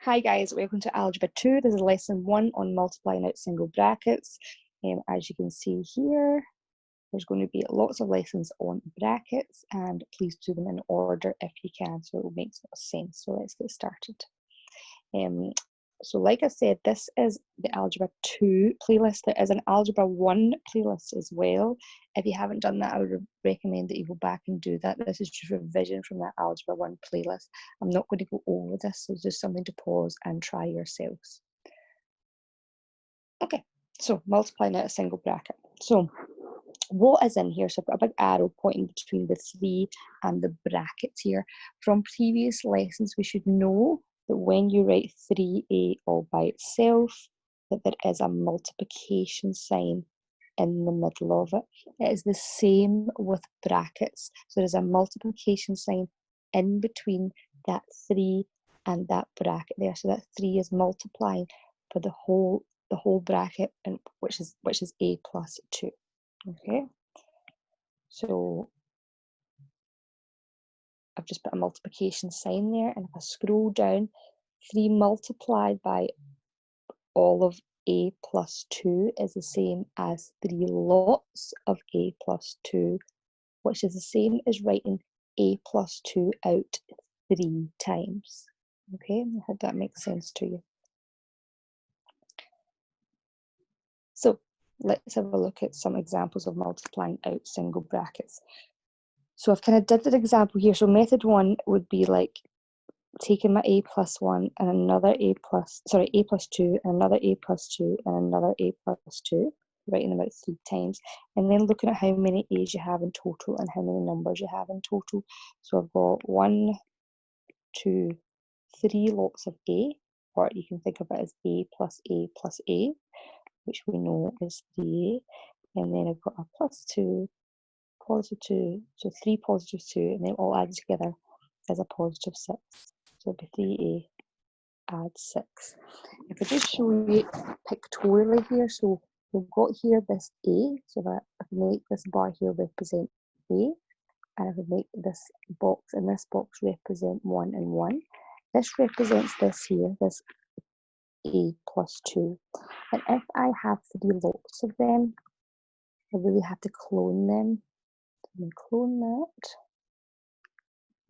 Hi guys, welcome to Algebra 2. This is lesson 1 on multiplying out single brackets. As you can see here, there's going to be lots of lessons on brackets, and please do them in order if you can, so it will make sense. So let's get started. So like I said, this is the Algebra 2 playlist. There is an Algebra 1 playlist as well. If you haven't done that, I would recommend that you go back and do that. This is just revision from that Algebra 1 playlist. I'm not going to go over this, so just something to pause and try yourselves. Okay, so multiplying out a single bracket. So what is in here? So I've got a big arrow pointing between the 3 and the brackets here. From previous lessons, we should know that when you write 3a all by itself, that there is a multiplication sign in the middle of it. It is the same with brackets. So there's a multiplication sign in between that 3 and that bracket there. So that 3 is multiplying for the whole bracket, and which is a plus 2. Okay, so I've just put a multiplication sign there, and if I scroll down, 3 multiplied by all of a plus 2 is the same as 3 lots of a plus 2, which is the same as writing a plus 2 out 3 times. Okay, I hope that makes sense to you. So let's have a look at some examples of multiplying out single brackets. So I've kind of did an example here. So method 1 would be like taking my a plus 1 and another a plus 2 and another a plus 2 and another a plus 2, writing them out 3 times, and then looking at how many a's you have in total and how many numbers you have in total. So I've got 1, 2, 3 lots of a, or you can think of it as a plus a plus a, which we know is 3a, and then I've got a plus 2, positive 2, so 3 positive 2, and then all added together as a positive 6. So it'll be 3a add 6. If I just show you pictorially here, so we've got here this a, so that I can make this bar here represent a, and I can make this box and this box represent 1 and 1. This represents this here, this a plus 2. And if I have 3 lots of them, I really have to clone them. I'm going to clone that,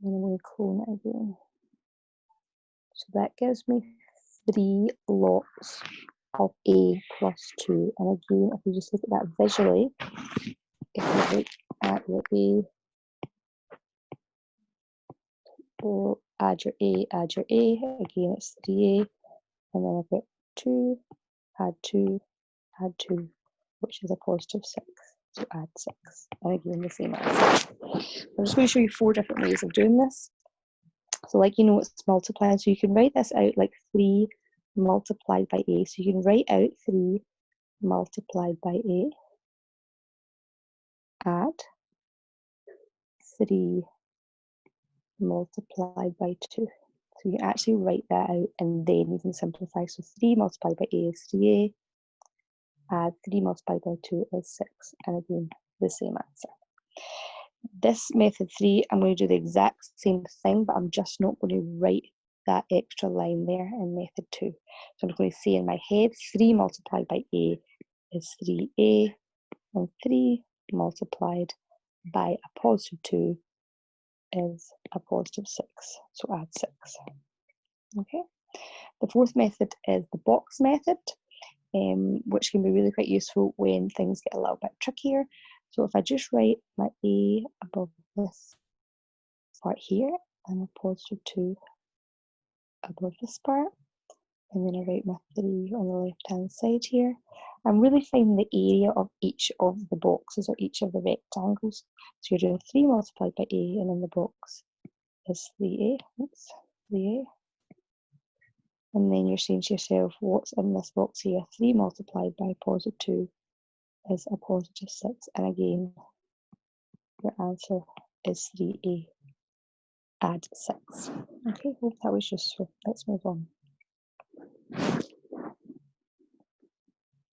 and I'm going to clone it again. So that gives me 3 lots of a plus 2. And again, if you just look at that visually, if you look at your a, or add your a, again it's 3a, and then I've got 2, add 2, add 2, which is a positive 6. So add 6, and again the same answer. I'm just going to show you 4 different ways of doing this. So like, you know, it's multiplying, so you can write this out like 3 multiplied by a. So you can write out 3 multiplied by a, add 3 multiplied by 2. So you can actually write that out and then you can simplify. So 3 multiplied by a is 3a, add 3 multiplied by 2 is 6, and again the same answer. This method 3, I'm going to do the exact same thing, but I'm just not going to write that extra line there in method 2. So I'm going to say in my head 3 multiplied by a is 3a, and 3 multiplied by a positive 2 is a positive 6, so add 6. Okay. The 4th method is the box method, which can be really quite useful when things get a little bit trickier. So if I just write my a above this part here, and a positive 2 above this part, and then I write my 3 on the left hand side here, I'm really finding the area of each of the boxes or each of the rectangles. So you're doing 3 multiplied by a, and in the box is 3a. Oops, 3a. And then you're saying to yourself, what's in this box here? 3 multiplied by positive 2 is a positive 6. And again, your answer is 3a. Add 6. Okay, hope that was useful. Let's move on.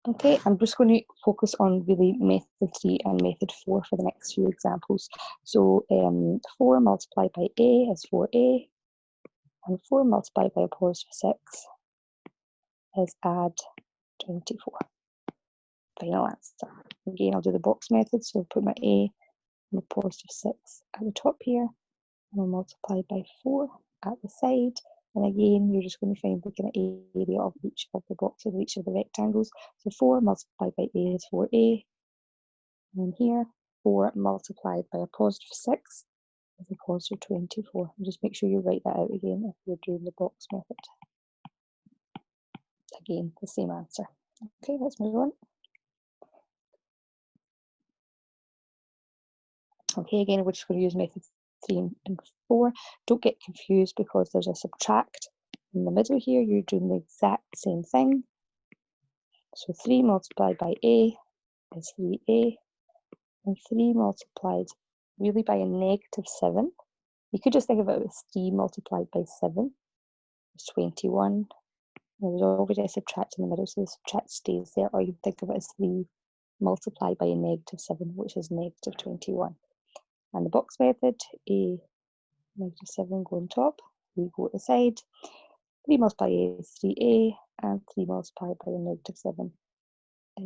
Okay, I'm just going to focus on really method 3 and method 4 for the next few examples. So 4 multiplied by a is 4a, And 4 multiplied by a positive 6 is add 24. Final answer. Again, I'll do the box method. So I'll put my A and the positive 6 at the top here, and I'll multiply by 4 at the side. And again, you're just going to find the kind of area of each of the boxes, each of the rectangles. So 4 multiplied by A is 4A. And here, 4 multiplied by a positive 6 is a positive 24. And just make sure you write that out again if you're doing the box method. Again, the same answer. Okay, let's move on. Okay, again, we're just going to use methods 3 and 4. Don't get confused because there's a subtract in the middle here. You're doing the exact same thing. So 3 multiplied by A is 3A, and 3 multiplied really by a negative 7. You could just think of it as 3 multiplied by 7 is 21. There's already a subtract in the middle, so the subtract stays there, or you can think of it as 3 multiplied by a negative 7, which is negative 21. And the box method, A negative 7 go on top, 3 go at the side. 3 multiplied by A is 3A, and 3 multiplied by a negative 7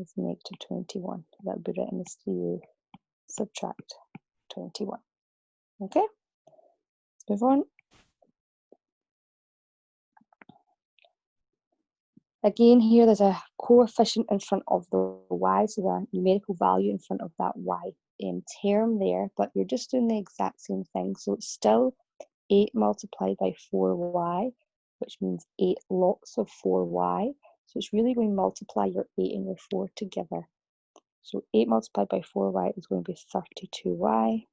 is negative 21. That would be written as 3A subtract 21. Okay, let's move on. Again, here there's a coefficient in front of the y, so the numerical value in front of that y term there, but you're just doing the exact same thing. So it's still 8 multiplied by 4y, which means 8 lots of 4y. So it's really going to multiply your 8 and your 4 together. So 8 multiplied by 4y is going to be 32y.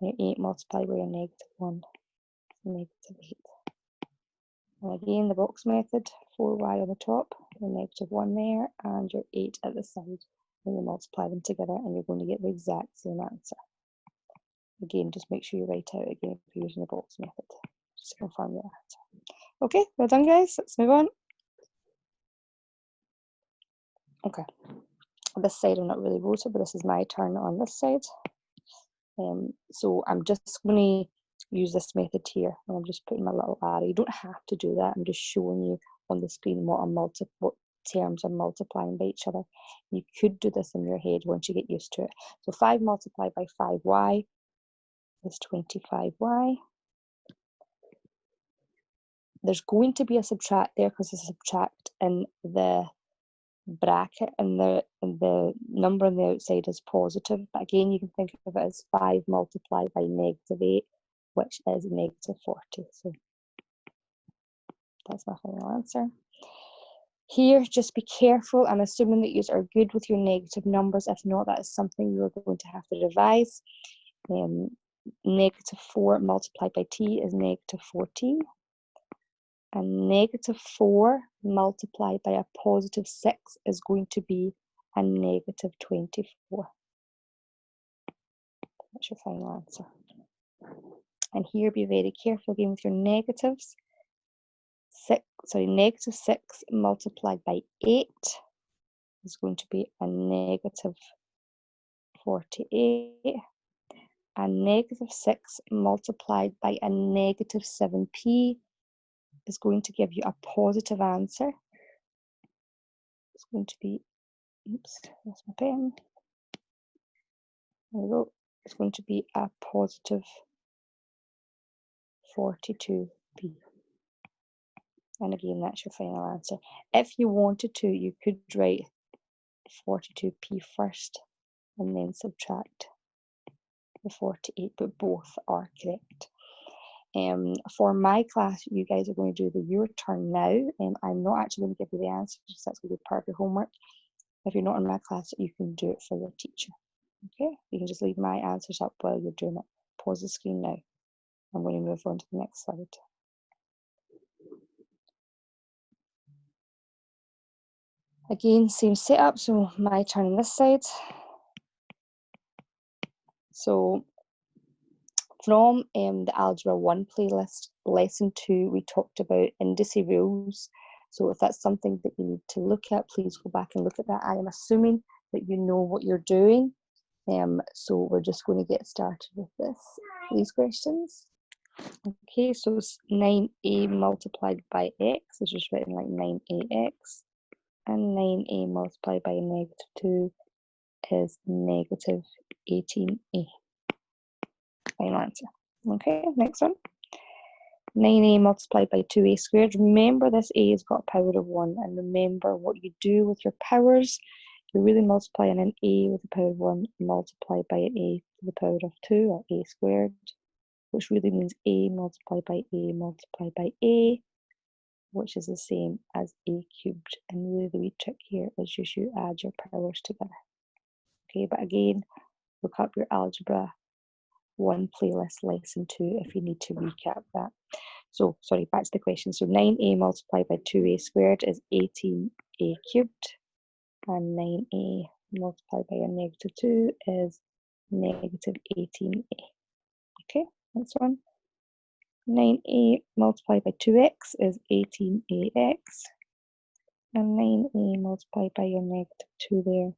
And 8 multiplied by a negative 1 is negative 8. And again, the box method, 4y on the top, your negative 1 there, and your 8 at the side. And you multiply them together, and you're going to get the exact same answer. Again, just make sure you write out again if you're using the box method, just to confirm your answer. Okay, well done, guys. Let's move on. Okay, this side I'm not really voted, but this is my turn on this side. So I'm just going to use this method here, and I'm just putting my little arrow. You don't have to do that. I'm just showing you on the screen what terms are multiplying by each other. You could do this in your head once you get used to it. So 5 multiplied by 5y is 25y. There's going to be a subtract there because there's a subtract in the bracket, and the number on the outside is positive. But again, you can think of it as 5 multiplied by negative 8, which is negative 40. So that's my final answer. Here, just be careful. I'm assuming that you are good with your negative numbers. If not, that is something you're going to have to revise. Negative 4 multiplied by t is negative 14. And negative 4 multiplied by a positive 6 is going to be a negative 24. That's your final answer. And here, be very careful again with your negatives. Negative 6 multiplied by 8 is going to be a negative 48. And negative 6 multiplied by a negative 7p is going to give you a positive answer. It's going to be, oops, that's my pen. There we go. It's going to be a positive 42p. And again, that's your final answer. If you wanted to, you could write 42p first and then subtract the 48, but both are correct. For my class, you guys are going to do your turn now. I'm not actually going to give you the answers, that's going to be part of your homework. If you're not in my class, you can do it for your teacher. Okay, you can just leave my answers up while you're doing it. Pause the screen now. I'm going to move on to the next slide. Again, same setup, so my turn on this side. So from the Algebra 1 playlist, lesson 2, we talked about indice rules. So if that's something that you need to look at, please go back and look at that. I am assuming that you know what you're doing. So we're just going to get started with these questions. Okay, so it's 9a multiplied by x, it's just written like 9ax, and 9a multiplied by a -2 is -18a. Final answer. Okay, next one. 9a multiplied by 2a squared. Remember, this a has got a power of 1, and remember what you do with your powers. You're really multiplying an a with the power of 1 multiplied by an a to the power of 2, or a squared, which really means a multiplied by a multiplied by a, which is the same as a cubed. And really the wee trick here is just you add your powers together. Okay, but again, look up your Algebra 1 playlist, lesson 2, if you need to recap that. So, sorry, back to the question. So 9a multiplied by 2a squared is 18a cubed, and 9a multiplied by a -2 is -18a. Okay, next one. 9a multiplied by 2x is 18ax, and 9a multiplied by your -2 there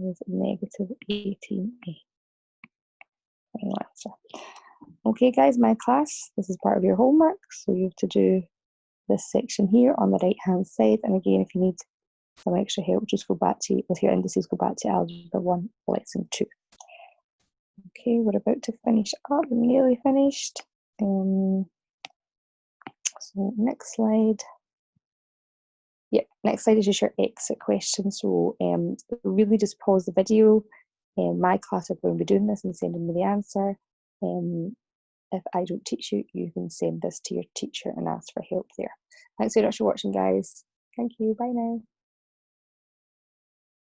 is -18a. Final answer. Okay guys, my class, this is part of your homework, so you have to do this section here on the right hand side, and again, if you need some extra help, just go back to, with your indices, go back to Algebra 1, lesson 2. Okay, we're about to finish up, we're nearly finished. So next slide. Yep, next slide is just your exit question. So really just pause the video. My class are going to be doing this and sending me the answer. If I don't teach you, you can send this to your teacher and ask for help there. Thanks so much for watching, guys. Thank you. Bye now.